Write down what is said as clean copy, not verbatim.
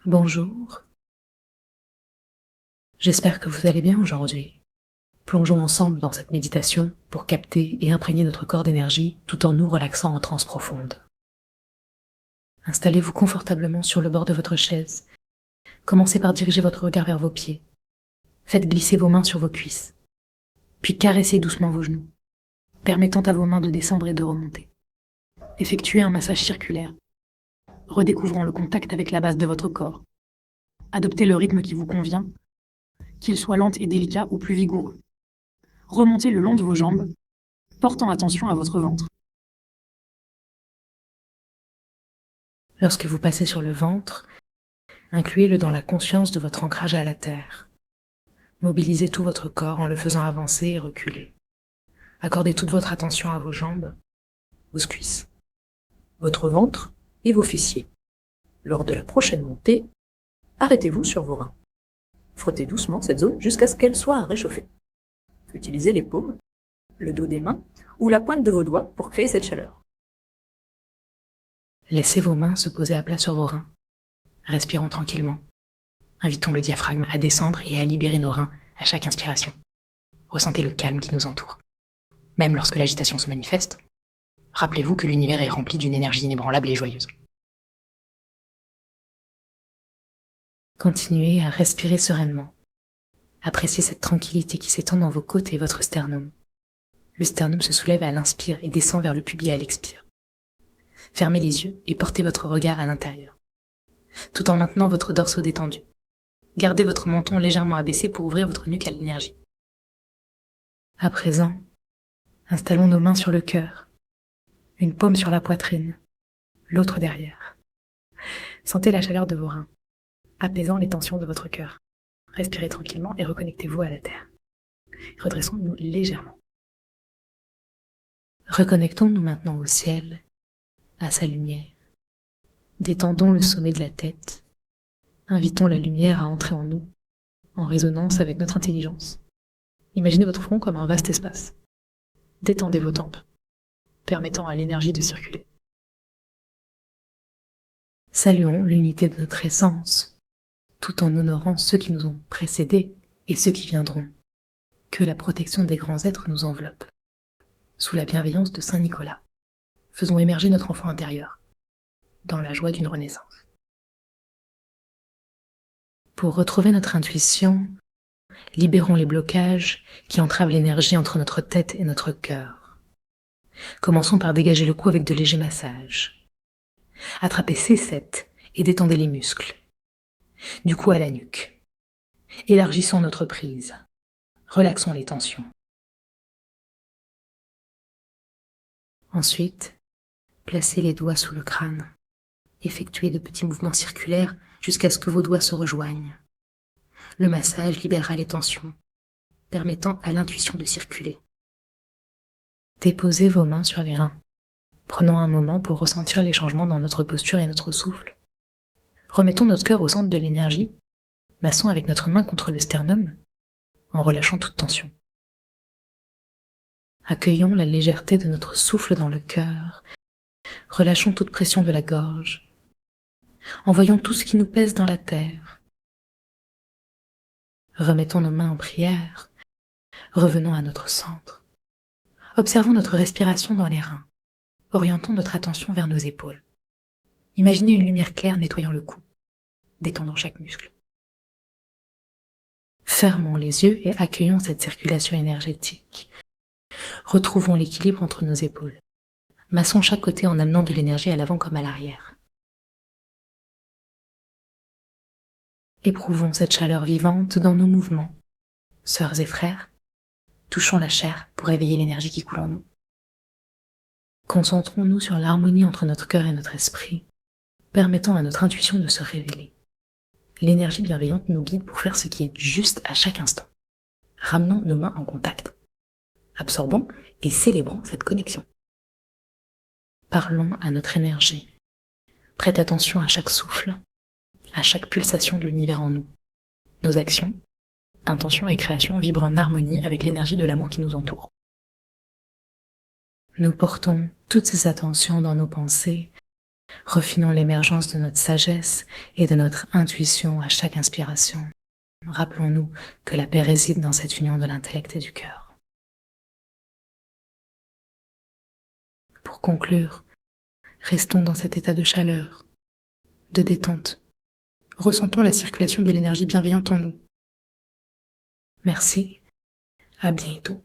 Bonjour, j'espère que vous allez bien aujourd'hui. Plongeons ensemble dans cette méditation pour capter et imprégner notre corps d'énergie tout en nous relaxant en transe profonde. Installez-vous confortablement sur le bord de votre chaise. Commencez par diriger votre regard vers vos pieds. Faites glisser vos mains sur vos cuisses. Puis caressez doucement vos genoux, permettant à vos mains de descendre et de remonter. Effectuez un massage circulaire, redécouvrant le contact avec la base de votre corps. Adoptez le rythme qui vous convient, qu'il soit lent et délicat ou plus vigoureux. Remontez le long de vos jambes, portant attention à votre ventre. Lorsque vous passez sur le ventre, incluez-le dans la conscience de votre ancrage à la terre. Mobilisez tout votre corps en le faisant avancer et reculer. Accordez toute votre attention à vos jambes, vos cuisses, votre ventre et vos fessiers. Lors de la prochaine montée, arrêtez-vous sur vos reins. Frottez doucement cette zone jusqu'à ce qu'elle soit réchauffée. Utilisez les paumes, le dos des mains ou la pointe de vos doigts pour créer cette chaleur. Laissez vos mains se poser à plat sur vos reins. Respirons tranquillement. Invitons le diaphragme à descendre et à libérer nos reins à chaque inspiration. Ressentez le calme qui nous entoure. Même lorsque l'agitation se manifeste, rappelez-vous que l'univers est rempli d'une énergie inébranlable et joyeuse. Continuez à respirer sereinement. Appréciez cette tranquillité qui s'étend dans vos côtes et votre sternum. Le sternum se soulève à l'inspire et descend vers le pubis à l'expire. Fermez les yeux et portez votre regard à l'intérieur, tout en maintenant votre dorso détendu. Gardez votre menton légèrement abaissé pour ouvrir votre nuque à l'énergie. À présent, installons nos mains sur le cœur, une paume sur la poitrine, l'autre derrière. Sentez la chaleur de vos reins, apaisant les tensions de votre cœur. Respirez tranquillement et reconnectez-vous à la terre. Redressons-nous légèrement. Reconnectons-nous maintenant au ciel, à sa lumière. Détendons le sommet de la tête. Invitons la lumière à entrer en nous, en résonance avec notre intelligence. Imaginez votre front comme un vaste espace. Détendez vos tempes, permettant à l'énergie de circuler. Saluons l'unité de notre essence, tout en honorant ceux qui nous ont précédés et ceux qui viendront. Que la protection des grands êtres nous enveloppe. Sous la bienveillance de Saint Nicolas, faisons émerger notre enfant intérieur, dans la joie d'une renaissance. Pour retrouver notre intuition, libérons les blocages qui entravent l'énergie entre notre tête et notre cœur. Commençons par dégager le cou avec de légers massages. Attrapez C7 et détendez les muscles, du cou à la nuque. Élargissons notre prise. Relaxons les tensions. Ensuite, placez les doigts sous le crâne. Effectuez de petits mouvements circulaires jusqu'à ce que vos doigts se rejoignent. Le massage libérera les tensions, permettant à l'intuition de circuler. Déposez vos mains sur les reins. Prenons un moment pour ressentir les changements dans notre posture et notre souffle. Remettons notre cœur au centre de l'énergie, massons avec notre main contre le sternum, en relâchant toute tension. Accueillons la légèreté de notre souffle dans le cœur, relâchons toute pression de la gorge, envoyons tout ce qui nous pèse dans la terre. Remettons nos mains en prière, revenons à notre centre. Observons notre respiration dans les reins, orientons notre attention vers nos épaules. Imaginez une lumière claire nettoyant le cou, détendant chaque muscle. Fermons les yeux et accueillons cette circulation énergétique. Retrouvons l'équilibre entre nos épaules. Massons chaque côté en amenant de l'énergie à l'avant comme à l'arrière. Éprouvons cette chaleur vivante dans nos mouvements. Sœurs et frères, touchons la chair pour éveiller l'énergie qui coule en nous. Concentrons-nous sur l'harmonie entre notre cœur et notre esprit, permettant à notre intuition de se révéler. L'énergie bienveillante nous guide pour faire ce qui est juste à chaque instant. Ramenons nos mains en contact. Absorbons et célébrons cette connexion. Parlons à notre énergie. Prête attention à chaque souffle, à chaque pulsation de l'univers en nous. Nos actions, intentions et créations vibrent en harmonie avec l'énergie de l'amour qui nous entoure. Nous portons toutes ces attentions dans nos pensées Refinons l'émergence de notre sagesse et de notre intuition à chaque inspiration. Rappelons-nous que la paix réside dans cette union de l'intellect et du cœur. Pour conclure, restons dans cet état de chaleur, de détente. Ressentons la circulation de l'énergie bienveillante en nous. Merci, à bientôt.